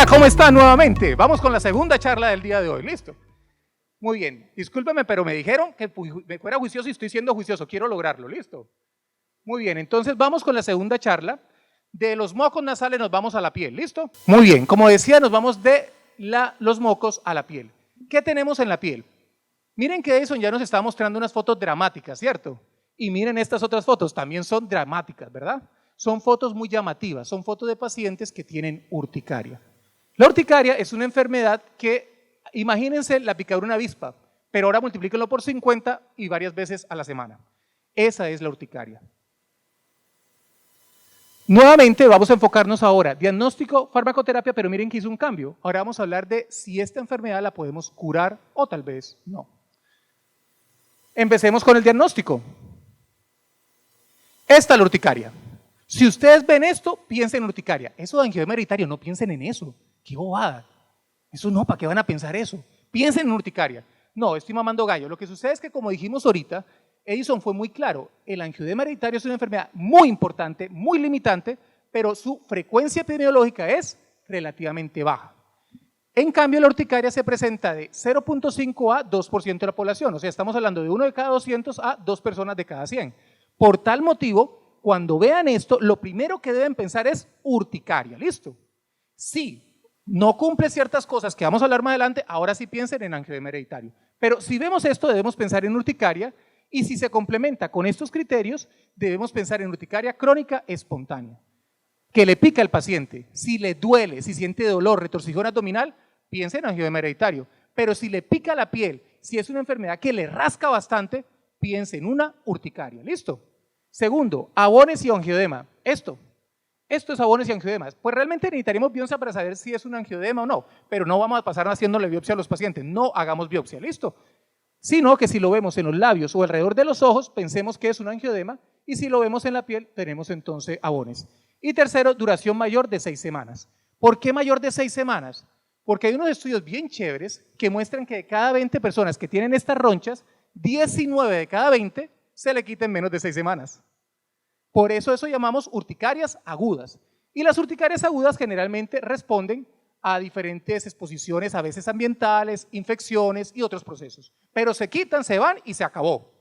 Hola, ¿cómo están nuevamente? Vamos con la segunda charla del día de hoy, ¿listo? Muy bien, discúlpeme, pero me dijeron que me fuera juicioso y estoy siendo juicioso, quiero lograrlo, ¿listo? Muy bien, entonces vamos con la segunda charla. De los mocos nasales nos vamos a la piel, ¿listo? Muy bien, como decía, nos vamos de los mocos a la piel. ¿Qué tenemos en la piel? Miren que Edison ya nos está mostrando unas fotos dramáticas, ¿cierto? Y miren estas otras fotos, también son dramáticas, ¿verdad? Son fotos muy llamativas, son fotos de pacientes que tienen urticaria. La urticaria es una enfermedad que, imagínense la picadura de una avispa, pero ahora multiplíquenlo por 50 y varias veces a la semana. Esa es la urticaria. Nuevamente vamos a enfocarnos ahora, diagnóstico, farmacoterapia, pero miren que hizo un cambio. Ahora vamos a hablar de si esta enfermedad la podemos curar o tal vez no. Empecemos con el diagnóstico. Esta es la urticaria. Si ustedes ven esto, piensen en urticaria. Eso de angioedema hereditario, no piensen en eso. ¡Qué bobada! Eso no, ¿para qué van a pensar eso? Piensen en urticaria. No, estoy mamando gallo. Lo que sucede es que, como dijimos ahorita, Edison fue muy claro. El angioedema hereditario es una enfermedad muy importante, muy limitante, pero su frecuencia epidemiológica es relativamente baja. En cambio, la urticaria se presenta de 0.5 a 2% de la población. O sea, estamos hablando de 1 de cada 200 a 2 personas de cada 100. Por tal motivo, cuando vean esto, lo primero que deben pensar es urticaria, ¿listo? Si no cumple ciertas cosas que vamos a hablar más adelante, ahora sí piensen en angioedema hereditario. Pero si vemos esto, debemos pensar en urticaria, y si se complementa con estos criterios, debemos pensar en urticaria crónica espontánea. Que le pica al paciente, si le duele, si siente dolor, retorcijón abdominal, piensen en angioedema hereditario. Pero si le pica la piel, si es una enfermedad que le rasca bastante, piensen en una urticaria, ¿listo? Segundo, abones y angioedema. Esto es abones y angioedemas. Pues realmente necesitaríamos biopsia para saber si es un angioedema o no, pero no vamos a pasar haciéndole biopsia a los pacientes, no hagamos biopsia, ¿listo? Sino que si lo vemos en los labios o alrededor de los ojos, pensemos que es un angioedema, y si lo vemos en la piel, tenemos entonces abones. Y tercero, duración mayor de 6 semanas. ¿Por qué mayor de 6 semanas? Porque hay unos estudios bien chéveres que muestran que de cada 20 personas que tienen estas ronchas, 19 de cada 20 se le quiten menos de 6 semanas. Por eso llamamos urticarias agudas. Y las urticarias agudas generalmente responden a diferentes exposiciones, a veces ambientales, infecciones y otros procesos. Pero se quitan, se van y se acabó.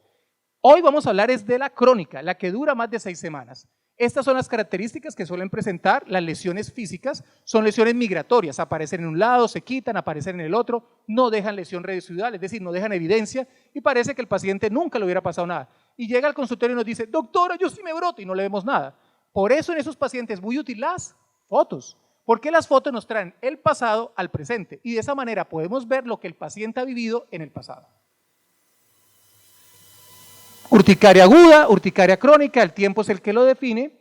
Hoy vamos a hablar es de la crónica, la que dura más de 6 semanas. Estas son las características que suelen presentar las lesiones físicas. Son lesiones migratorias, aparecen en un lado, se quitan, aparecen en el otro, no dejan lesión residual, es decir, no dejan evidencia y parece que el paciente nunca le hubiera pasado nada. Y llega al consultorio y nos dice, doctora, yo sí me broto, y no le vemos nada. Por eso en esos pacientes es muy útil las fotos, porque las fotos nos traen el pasado al presente y de esa manera podemos ver lo que el paciente ha vivido en el pasado. Urticaria aguda, urticaria crónica, el tiempo es el que lo define,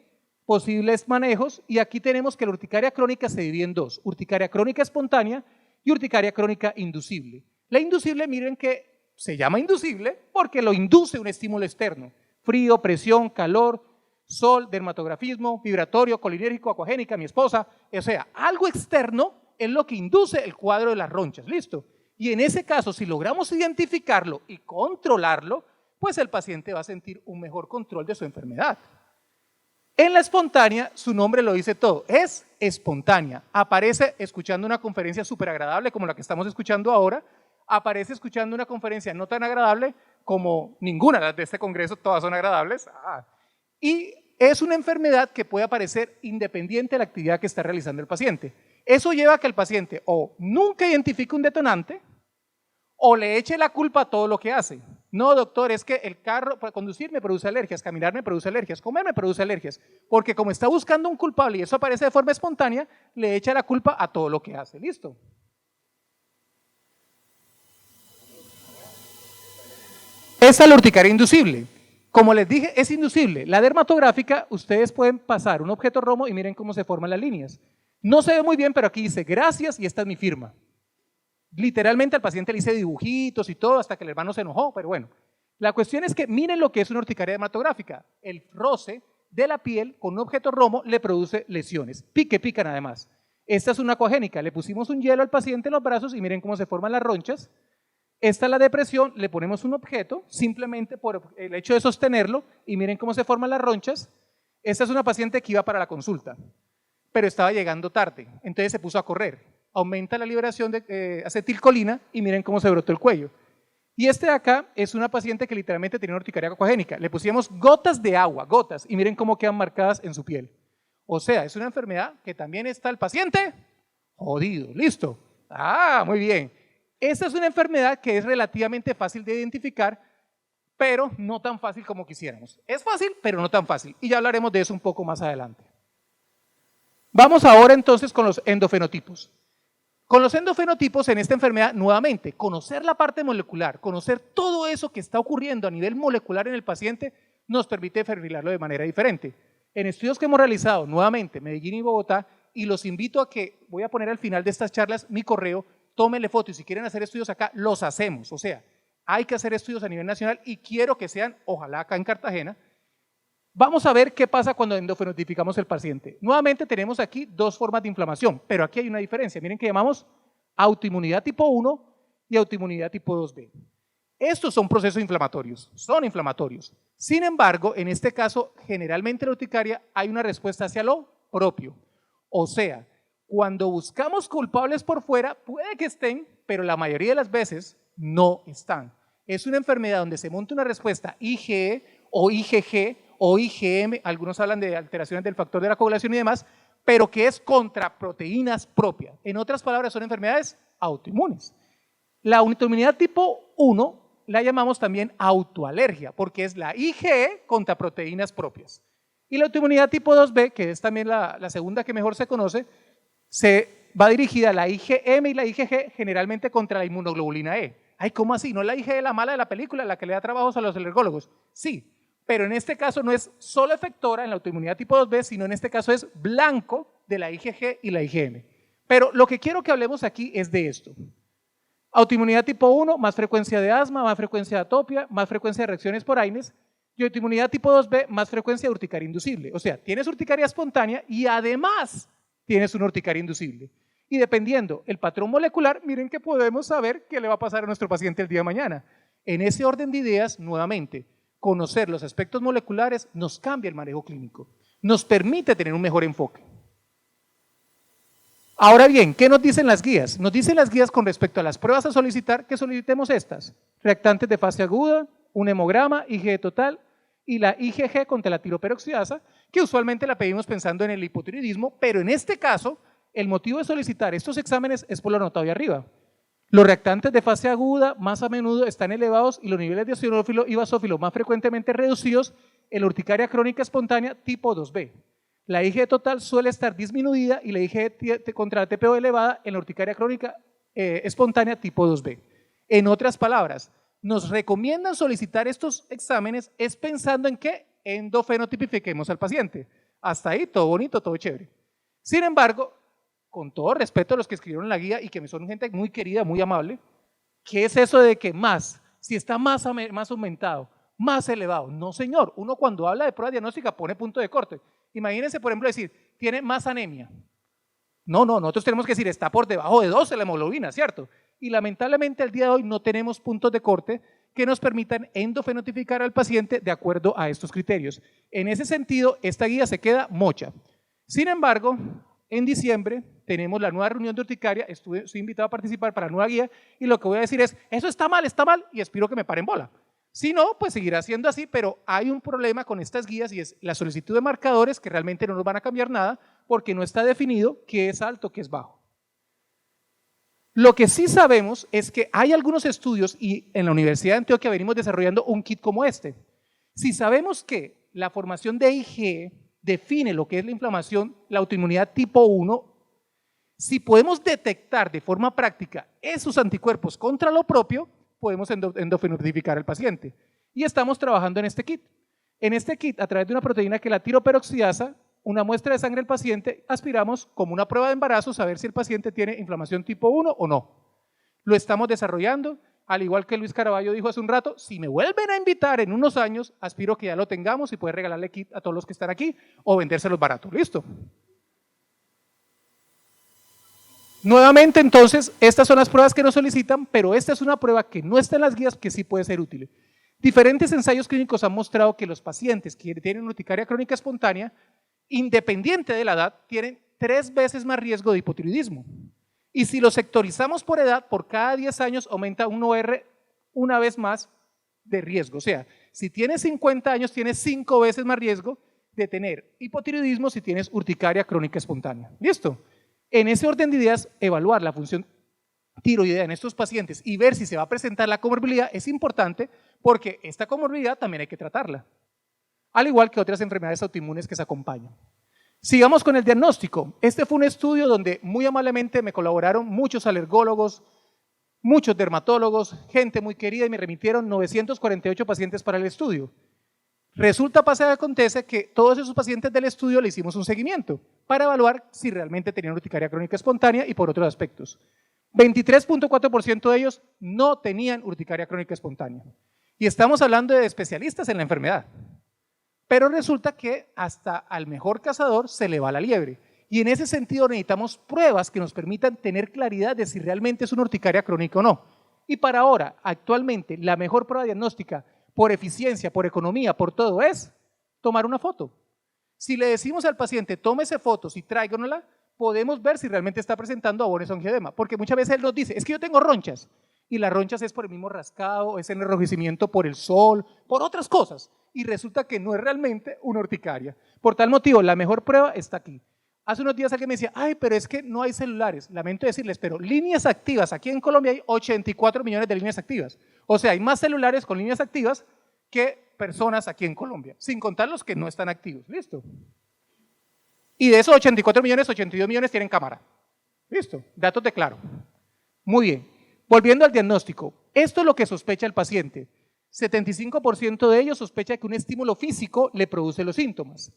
posibles manejos, y aquí tenemos que la urticaria crónica se divide en dos, urticaria crónica espontánea y urticaria crónica inducible. La inducible, miren que se llama inducible porque lo induce un estímulo externo, frío, presión, calor, sol, dermatografismo, vibratorio, colinérgico, acuagénica, mi esposa, o sea, algo externo es lo que induce el cuadro de las ronchas, ¿listo? Y en ese caso, si logramos identificarlo y controlarlo, pues el paciente va a sentir un mejor control de su enfermedad. En la espontánea, su nombre lo dice todo, es espontánea, aparece escuchando una conferencia súper agradable como la que estamos escuchando ahora, aparece escuchando una conferencia no tan agradable como ninguna de este congreso, todas son agradables, y es una enfermedad que puede aparecer independiente de la actividad que está realizando el paciente. Eso lleva a que el paciente o nunca identifique un detonante o le eche la culpa a todo lo que hace. No, doctor, es que el carro para conducir me produce alergias, caminar me produce alergias, comer me produce alergias, porque como está buscando un culpable y eso aparece de forma espontánea, le echa la culpa a todo lo que hace. ¿Listo? Esta es la urticaria inducible. Como les dije, es inducible. La dermatográfica, ustedes pueden pasar un objeto romo y miren cómo se forman las líneas. No se ve muy bien, pero aquí dice gracias y esta es mi firma. Literalmente al paciente le hice dibujitos y todo hasta que el hermano se enojó, pero bueno. La cuestión es que miren lo que es una urticaria dermatográfica. El roce de la piel con un objeto romo le produce lesiones. Pican además. Esta es una acuagénica. Le pusimos un hielo al paciente en los brazos y miren cómo se forman las ronchas. Esta es la depresión, le ponemos un objeto simplemente por el hecho de sostenerlo y miren cómo se forman las ronchas. Esta es una paciente que iba para la consulta. pero estaba llegando tarde, entonces se puso a correr. Aumenta la liberación de acetilcolina y miren cómo se brotó el cuello. Y este de acá es una paciente que literalmente tenía una urticaria aquagénica. Le pusimos gotas de agua, gotas, y miren cómo quedan marcadas en su piel. O sea, es una enfermedad que también está el paciente jodido, listo. Ah, muy bien. Esta es una enfermedad que es relativamente fácil de identificar, pero no tan fácil como quisiéramos. Es fácil, pero no tan fácil. Y ya hablaremos de eso un poco más adelante. Vamos ahora entonces con los endofenotipos. Con los endofenotipos en esta enfermedad, nuevamente, conocer la parte molecular, conocer todo eso que está ocurriendo a nivel molecular en el paciente, nos permite perfilarlo de manera diferente. En estudios que hemos realizado, nuevamente, Medellín y Bogotá, y los invito a que, voy a poner al final de estas charlas mi correo, tómenle fotos, y si quieren hacer estudios acá, los hacemos. O sea, hay que hacer estudios a nivel nacional y quiero que sean, ojalá acá en Cartagena. Vamos a ver qué pasa cuando endofenotificamos el paciente. Nuevamente tenemos aquí dos formas de inflamación, pero aquí hay una diferencia. Miren que llamamos autoinmunidad tipo 1 y autoinmunidad tipo 2B. Estos son procesos inflamatorios, son inflamatorios. Sin embargo, en este caso, generalmente en la urticaria hay una respuesta hacia lo propio. O sea, cuando buscamos culpables por fuera, puede que estén, pero la mayoría de las veces no están. Es una enfermedad donde se monta una respuesta IgE o IgG o IgM, algunos hablan de alteraciones del factor de la coagulación y demás, pero que es contra proteínas propias. En otras palabras, son enfermedades autoinmunes. La autoinmunidad tipo 1 la llamamos también autoalergia, porque es la IgE contra proteínas propias. Y la autoinmunidad tipo 2B, que es también la segunda que mejor se conoce, se va dirigida a la IgM y la IgG generalmente contra la inmunoglobulina E. Ay, ¿cómo así? ¿No es la IgE la mala de la película, la que le da trabajos a los alergólogos? Sí, pero en este caso no es solo efectora en la autoinmunidad tipo 2B, sino en este caso es blanco de la IgG y la IgM. Pero lo que quiero que hablemos aquí es de esto. Autoinmunidad tipo 1, más frecuencia de asma, más frecuencia de atopia, más frecuencia de reacciones por AINES, y autoinmunidad tipo 2B, más frecuencia de urticaria inducible. O sea, tienes urticaria espontánea y además tienes una urticaria inducible. Y dependiendo el patrón molecular, miren que podemos saber qué le va a pasar a nuestro paciente el día de mañana. En ese orden de ideas, nuevamente, conocer los aspectos moleculares nos cambia el manejo clínico, nos permite tener un mejor enfoque. Ahora bien, ¿qué nos dicen las guías? Nos dicen las guías con respecto a las pruebas a solicitar que solicitemos estas: reactantes de fase aguda, un hemograma, IgE total y la IgG contra la tiroperoxidasa, que usualmente la pedimos pensando en el hipotiroidismo, pero en este caso, el motivo de solicitar estos exámenes es por lo anotado ahí arriba. Los reactantes de fase aguda más a menudo están elevados y los niveles de eosinófilo y basófilo más frecuentemente reducidos en la urticaria crónica espontánea tipo 2B. La IgE total suele estar disminuida y la IgE contra la TPO elevada en la urticaria crónica espontánea tipo 2B. En otras palabras, nos recomiendan solicitar estos exámenes es pensando en que endofenotipifiquemos al paciente. Hasta ahí todo bonito, todo chévere. Sin embargo, con todo respeto a los que escribieron la guía y que son gente muy querida, muy amable, ¿qué es eso de que más? Si está más aumentado, más elevado. No, señor, uno cuando habla de prueba diagnóstica pone punto de corte. Imagínense, por ejemplo, decir, tiene más anemia. No, nosotros tenemos que decir, está por debajo de 12 la hemoglobina, ¿cierto? Y lamentablemente al día de hoy no tenemos puntos de corte que nos permitan endofenotificar al paciente de acuerdo a estos criterios. En ese sentido, esta guía se queda mocha. Sin embargo, en diciembre tenemos la nueva reunión de urticaria, estoy invitado a participar para la nueva guía y lo que voy a decir es, eso está mal y espero que me paren bola. Si no, pues seguirá siendo así, pero hay un problema con estas guías y es la solicitud de marcadores que realmente no nos van a cambiar nada porque no está definido qué es alto, qué es bajo. Lo que sí sabemos es que hay algunos estudios y en la Universidad de Antioquia venimos desarrollando un kit como este. Si sabemos que la formación de IgE define lo que es la inflamación, la autoinmunidad tipo 1, si podemos detectar de forma práctica esos anticuerpos contra lo propio, podemos endofenotificar al paciente. Y estamos trabajando en este kit. En este kit, a través de una proteína que es la tiroperoxidasa, una muestra de sangre del paciente, aspiramos como una prueba de embarazo saber si el paciente tiene inflamación tipo 1 o no. Lo estamos desarrollando, al igual que Luis Caraballo dijo hace un rato, si me vuelven a invitar en unos años, aspiro que ya lo tengamos y poder regalarle kit a todos los que están aquí o vendérselos baratos. ¿Listo? Nuevamente, entonces, estas son las pruebas que nos solicitan, pero esta es una prueba que no está en las guías que sí puede ser útil. Diferentes ensayos clínicos han mostrado que los pacientes que tienen urticaria crónica espontánea independiente de la edad, tienen 3 veces más riesgo de hipotiroidismo. Y si lo sectorizamos por edad, por cada 10 años aumenta un OR una vez más de riesgo. O sea, si tienes 50 años, tienes 5 veces más riesgo de tener hipotiroidismo si tienes urticaria crónica espontánea. ¿Listo? En ese orden de ideas, evaluar la función tiroidea en estos pacientes y ver si se va a presentar la comorbilidad es importante porque esta comorbilidad también hay que tratarla, al igual que otras enfermedades autoinmunes que se acompañan. Sigamos con el diagnóstico. Este fue un estudio donde muy amablemente me colaboraron muchos alergólogos, muchos dermatólogos, gente muy querida y me remitieron 948 pacientes para el estudio. Resulta, pasa y acontece que todos esos pacientes del estudio le hicimos un seguimiento para evaluar si realmente tenían urticaria crónica espontánea y por otros aspectos. 23.4% de ellos no tenían urticaria crónica espontánea. Y estamos hablando de especialistas en la enfermedad. Pero resulta que hasta al mejor cazador se le va la liebre. Y en ese sentido necesitamos pruebas que nos permitan tener claridad de si realmente es una urticaria crónica o no. Y para ahora, actualmente, la mejor prueba diagnóstica por eficiencia, por economía, por todo es tomar una foto. Si le decimos al paciente, tómese fotos y tráiganosla, podemos ver si realmente está presentando abones o angioedema, porque muchas veces él nos dice, es que yo tengo ronchas, y las ronchas es por el mismo rascado, es el enrojecimiento por el sol, por otras cosas, y resulta que no es realmente una urticaria. Por tal motivo, la mejor prueba está aquí. Hace unos días alguien me decía, ay, pero es que no hay celulares. Lamento decirles, pero líneas activas, aquí en Colombia hay 84 millones de líneas activas. O sea, hay más celulares con líneas activas que personas aquí en Colombia, sin contar los que no están activos. ¿Listo? Y de esos 84 millones, 82 millones tienen cámara. ¿Listo? Datos de claro. Muy bien. Volviendo al diagnóstico. Esto es lo que sospecha el paciente. 75% de ellos sospecha que un estímulo físico le produce los síntomas.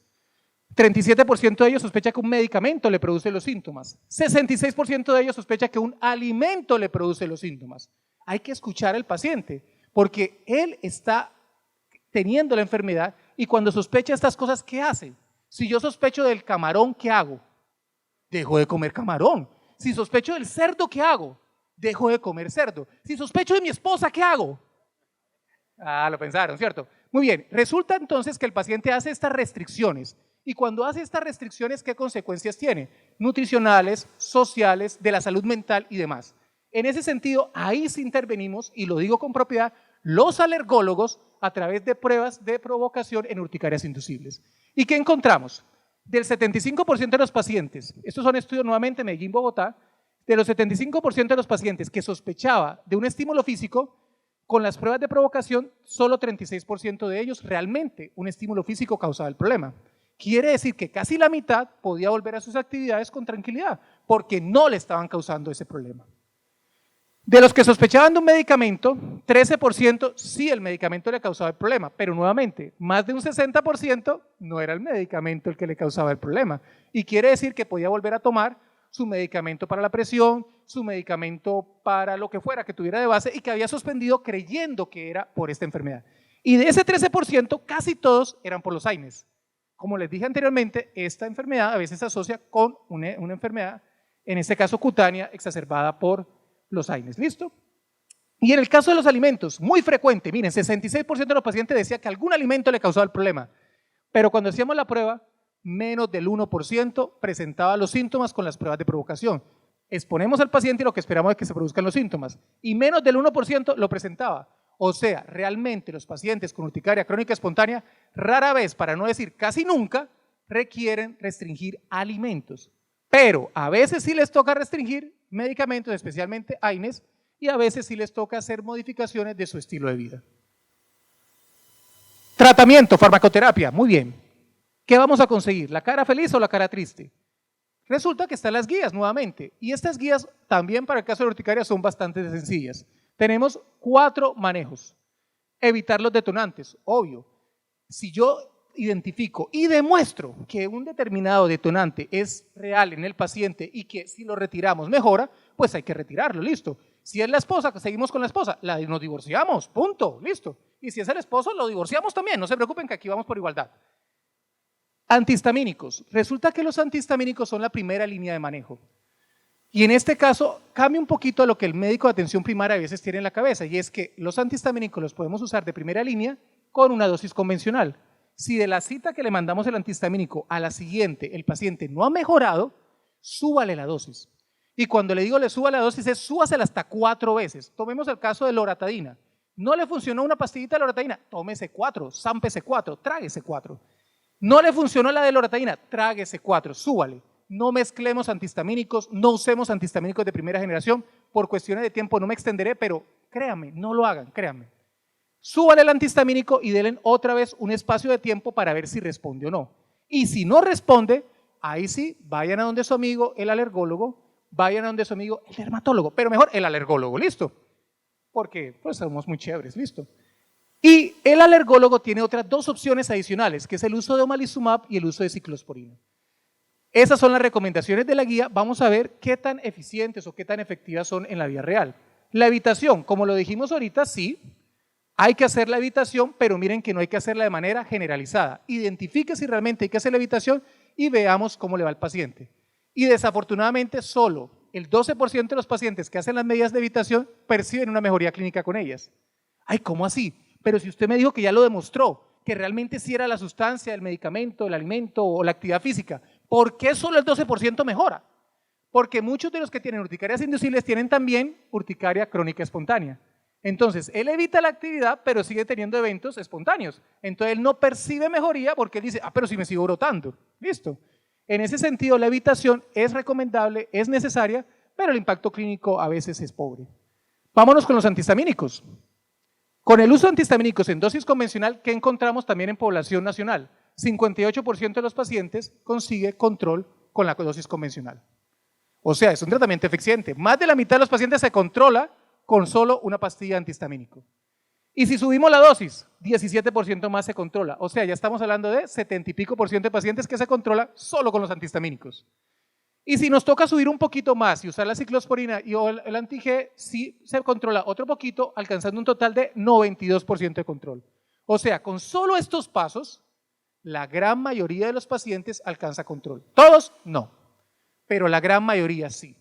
37% de ellos sospecha que un medicamento le produce los síntomas. 66% de ellos sospecha que un alimento le produce los síntomas. Hay que escuchar al paciente, porque él está teniendo la enfermedad y cuando sospecha estas cosas, ¿qué hace? Si yo sospecho del camarón, ¿qué hago? Dejo de comer camarón. Si sospecho del cerdo, ¿qué hago? Dejo de comer cerdo. Si sospecho de mi esposa, ¿qué hago? Ah, lo pensaron, ¿cierto? Muy bien, resulta entonces que el paciente hace estas restricciones. Y cuando hace estas restricciones, ¿qué consecuencias tiene? Nutricionales, sociales, de la salud mental y demás. En ese sentido, ahí sí intervenimos, y lo digo con propiedad, los alergólogos a través de pruebas de provocación en urticarias inducibles. ¿Y qué encontramos? Del 75% de los pacientes, estos son estudios nuevamente Medellín, Bogotá, de los 75% de los pacientes que sospechaba de un estímulo físico, con las pruebas de provocación, solo 36% de ellos realmente un estímulo físico causaba el problema. Quiere decir que casi la mitad podía volver a sus actividades con tranquilidad, porque no le estaban causando ese problema. De los que sospechaban de un medicamento, 13% sí el medicamento le causaba el problema, pero nuevamente, más de un 60% no era el medicamento el que le causaba el problema. Y quiere decir que podía volver a tomar su medicamento para la presión, su medicamento para lo que fuera que tuviera de base y que había suspendido creyendo que era por esta enfermedad. Y de ese 13%, casi todos eran por los AINES. Como les dije anteriormente, esta enfermedad a veces se asocia con una enfermedad, en este caso cutánea, exacerbada por los AINES. ¿Listo? Y en el caso de los alimentos, muy frecuente, miren, 66% de los pacientes decía que algún alimento le causaba el problema, pero cuando hacíamos la prueba, menos del 1% presentaba los síntomas con las pruebas de provocación. Exponemos al paciente y lo que esperamos es que se produzcan los síntomas, y menos del 1% lo presentaba. O sea, realmente los pacientes con urticaria crónica espontánea, rara vez, para no decir casi nunca, requieren restringir alimentos. Pero a veces sí les toca restringir medicamentos, especialmente AINES, y a veces sí les toca hacer modificaciones de su estilo de vida. Tratamiento, farmacoterapia, muy bien. ¿Qué vamos a conseguir? ¿La cara feliz o la cara triste? Resulta que están las guías nuevamente, y estas guías también para el caso de la urticaria son bastante sencillas. Tenemos 4 manejos. Evitar los detonantes, obvio. Si yo identifico y demuestro que un determinado detonante es real en el paciente y que si lo retiramos mejora, pues hay que retirarlo, listo. Si es la esposa, seguimos con la esposa, nos divorciamos, punto, listo. Y si es el esposo, lo divorciamos también, no se preocupen que aquí vamos por igualdad. Antihistamínicos. Resulta que los antihistamínicos son la primera línea de manejo. Y en este caso cambia un poquito a lo que el médico de atención primaria a veces tiene en la cabeza, y es que los antihistamínicos los podemos usar de primera línea con una dosis convencional. Si de la cita que le mandamos el antihistamínico a la siguiente el paciente no ha mejorado, súbale la dosis. Y cuando le digo le suba la dosis es súbasela hasta 4 veces. Tomemos el caso de loratadina. No le funcionó una pastillita de loratadina, tómese 4, zámpese 4, tráguese 4. No le funcionó la de loratadina, tráguese 4, súbale. No mezclemos antihistamínicos, no usemos antihistamínicos de primera generación. Por cuestiones de tiempo no me extenderé, pero créanme, no lo hagan, créanme. Súbale el antihistamínico y denle otra vez un espacio de tiempo para ver si responde o no. Y si no responde, ahí sí, vayan a donde su amigo, el alergólogo, vayan a donde su amigo, el dermatólogo, pero mejor el alergólogo, ¿listo? Porque pues somos muy chéveres, ¿listo? Y el alergólogo tiene otras 2 opciones adicionales, que es el uso de omalizumab y el uso de ciclosporina. Esas son las recomendaciones de la guía. Vamos a ver qué tan eficientes o qué tan efectivas son en la vida real. La evitación, como lo dijimos ahorita, sí, hay que hacer la evitación, pero miren que no hay que hacerla de manera generalizada. Identifique si realmente hay que hacer la evitación y veamos cómo le va al paciente. Y desafortunadamente solo el 12% de los pacientes que hacen las medidas de evitación perciben una mejoría clínica con ellas. Ay, ¿cómo así? Pero si usted me dijo que ya lo demostró, que realmente sí era la sustancia, el medicamento, el alimento o la actividad física, ¿por qué solo el 12% mejora? Porque muchos de los que tienen urticarias inducibles tienen también urticaria crónica espontánea. Entonces, él evita la actividad, pero sigue teniendo eventos espontáneos. Entonces, él no percibe mejoría porque él dice, pero si me sigo brotando, listo. En ese sentido, la evitación es recomendable, es necesaria, pero el impacto clínico a veces es pobre. Vámonos con los antihistamínicos. Con el uso de antihistamínicos en dosis convencional, ¿qué encontramos también en población nacional? 58% de los pacientes consigue control con la dosis convencional. O sea, es un tratamiento eficiente. Más de la mitad de los pacientes se controla con solo una pastilla antihistamínico. Y si subimos la dosis, 17% más se controla. O sea, ya estamos hablando de 70 y pico % de pacientes que se controla solo con los antihistamínicos. Y si nos toca subir un poquito más y usar la ciclosporina y el anti-G, sí se controla otro poquito, alcanzando un total de 92% de control. O sea, con solo estos pasos, la gran mayoría de los pacientes alcanza control. Todos, no, pero la gran mayoría sí.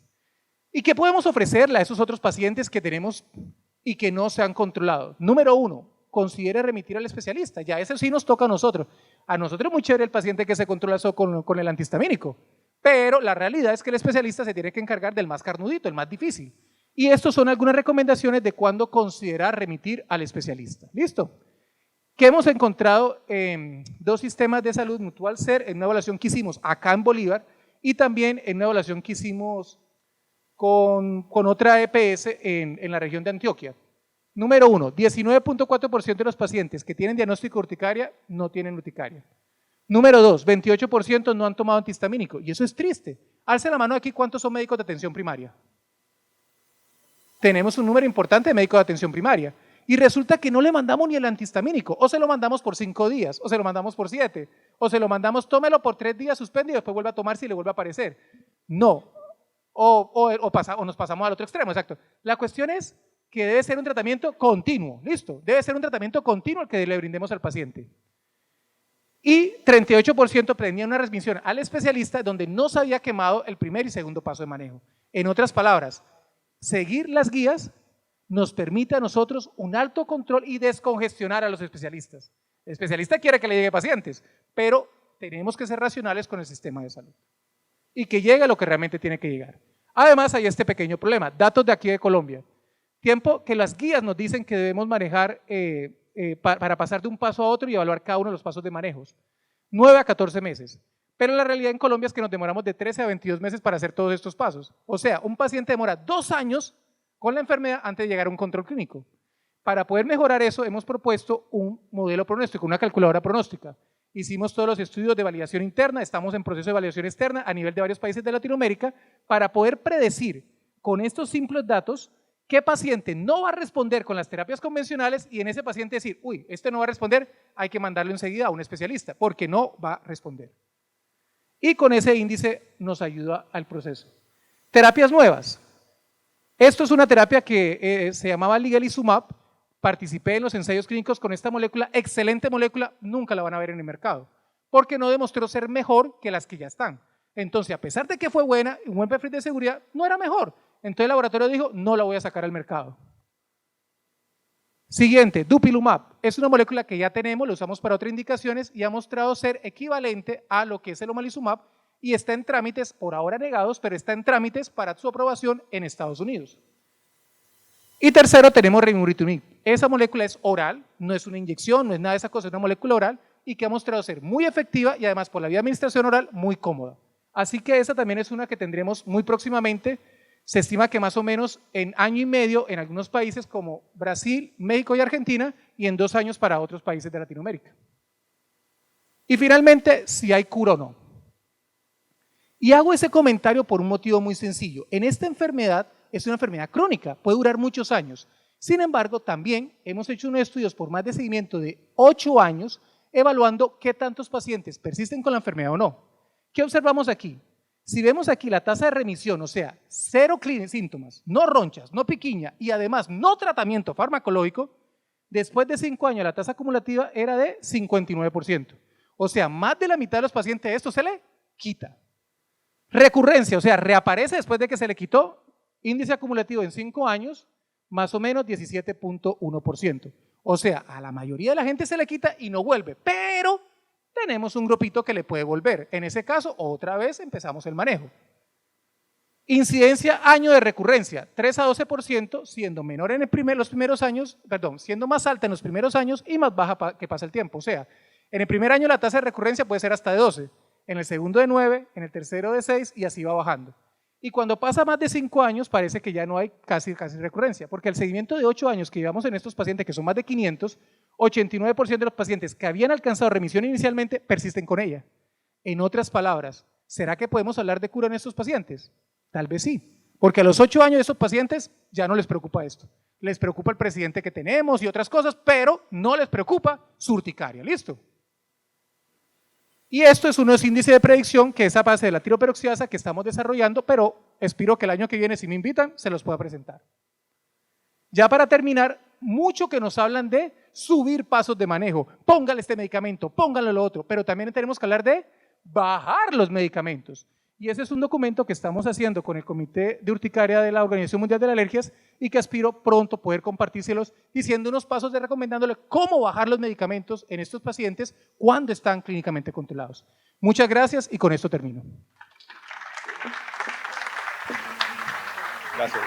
¿Y qué podemos ofrecerle a esos otros pacientes que tenemos y que no se han controlado? Número 1, considere remitir al especialista. Ya eso sí nos toca a nosotros. A nosotros es muy chévere el paciente que se controla solo con el antihistamínico, pero la realidad es que el especialista se tiene que encargar del más carnudito, el más difícil. Y estas son algunas recomendaciones de cuándo considerar remitir al especialista. ¿Listo? ¿Qué hemos encontrado en 2 sistemas de salud Mutual Ser, en una evaluación que hicimos acá en Bolívar y también en una evaluación que hicimos con otra EPS en la región de Antioquia? Número 1, 19.4% de los pacientes que tienen diagnóstico de urticaria no tienen urticaria. Número 2, 28% no han tomado antihistamínico, y eso es triste. Alce la mano aquí, ¿cuántos son médicos de atención primaria? Tenemos un número importante de médicos de atención primaria, y resulta que no le mandamos ni el antihistamínico, o se lo mandamos por 5 días, o se lo mandamos por 7, o se lo mandamos, tómelo por 3 días suspendido y después vuelve a tomar si le vuelve a aparecer. No, o nos pasamos al otro extremo, exacto. La cuestión es que debe ser un tratamiento continuo, listo, debe ser un tratamiento continuo el que le brindemos al paciente. Y 38% tenía una remisión al especialista donde no se había quemado el primer y segundo paso de manejo. En otras palabras, seguir las guías nos permite a nosotros un alto control y descongestionar a los especialistas. El especialista quiere que le llegue pacientes, pero tenemos que ser racionales con el sistema de salud y que llegue a lo que realmente tiene que llegar. Además, hay este pequeño problema, datos de aquí de Colombia. Tiempo que las guías nos dicen que debemos manejar para pasar de un paso a otro y evaluar cada uno de los pasos de manejos. 9 a 14 meses. Pero la realidad en Colombia es que nos demoramos de 13 a 22 meses para hacer todos estos pasos. O sea, un paciente demora 2 años con la enfermedad antes de llegar a un control clínico. Para poder mejorar eso, hemos propuesto un modelo pronóstico, una calculadora pronóstica. Hicimos todos los estudios de validación interna, estamos en proceso de validación externa a nivel de varios países de Latinoamérica para poder predecir con estos simples datos qué paciente no va a responder con las terapias convencionales y en ese paciente decir, uy, este no va a responder, hay que mandarlo enseguida a un especialista porque no va a responder. Y con ese índice nos ayuda al proceso. Terapias nuevas. Esto es una terapia que se llamaba ligelizumab. Participé en los ensayos clínicos con esta molécula, excelente molécula, nunca la van a ver en el mercado, porque no demostró ser mejor que las que ya están. Entonces, a pesar de que fue buena, un buen perfil de seguridad, no era mejor. Entonces el laboratorio dijo, no la voy a sacar al mercado. Siguiente, Dupilumab. Es una molécula que ya tenemos, la usamos para otras indicaciones y ha mostrado ser equivalente a lo que es el omalizumab y está en trámites, por ahora negados, pero está en trámites para su aprobación en Estados Unidos. Y tercero, tenemos remibrutinib. Esa molécula es oral, no es una inyección, no es nada de esa cosa, es una molécula oral y que ha mostrado ser muy efectiva y además por la vía de administración oral muy cómoda. Así que esa también es una que tendremos muy próximamente. Se estima que más o menos en año y medio en algunos países como Brasil, México y Argentina y en 2 años para otros países de Latinoamérica. Y finalmente, si hay cura o no. Y hago ese comentario por un motivo muy sencillo. En esta enfermedad es una enfermedad crónica, puede durar muchos años. Sin embargo, también hemos hecho unos estudios por más de seguimiento de 8 años evaluando qué tantos pacientes persisten con la enfermedad o no. ¿Qué observamos aquí? Si vemos aquí la tasa de remisión, o sea, 0 síntomas, no ronchas, no piquiña y además no tratamiento farmacológico, después de 5 años la tasa acumulativa era de 59%. O sea, más de la mitad de los pacientes de esto se le quita. Recurrencia, o sea, reaparece después de que se le quitó, índice acumulativo en 5 años, más o menos 17.1%. O sea, a la mayoría de la gente se le quita y no vuelve, pero tenemos un grupito que le puede volver. En ese caso, otra vez empezamos el manejo. Incidencia año de recurrencia, 3 a 12%, siendo menor en los primeros años, siendo más alta en los primeros años y más baja que pasa el tiempo. O sea, en el primer año la tasa de recurrencia puede ser hasta de 12, en el segundo de 9, en el tercero de 6 y así va bajando. Y cuando pasa más de 5 años parece que ya no hay casi recurrencia, porque el seguimiento de 8 años que llevamos en estos pacientes, que son más de 500, 89% de los pacientes que habían alcanzado remisión inicialmente persisten con ella. En otras palabras, ¿será que podemos hablar de cura en estos pacientes? Tal vez sí, porque a los 8 años de estos pacientes ya no les preocupa esto. Les preocupa el presidente que tenemos y otras cosas, pero no les preocupa su urticaria. ¿Listo? Y esto es uno de los índices de predicción que es a base de la tiroperoxidasa que estamos desarrollando, pero espero que el año que viene, si me invitan, se los pueda presentar. Ya para terminar, mucho que nos hablan de subir pasos de manejo, póngale este medicamento, póngale lo otro, pero también tenemos que hablar de bajar los medicamentos. Y ese es un documento que estamos haciendo con el Comité de Urticaria de la Organización Mundial de las Alergias y que aspiro pronto poder compartírselos diciendo unos pasos de recomendándole cómo bajar los medicamentos en estos pacientes cuando están clínicamente controlados. Muchas gracias y con esto termino. Gracias.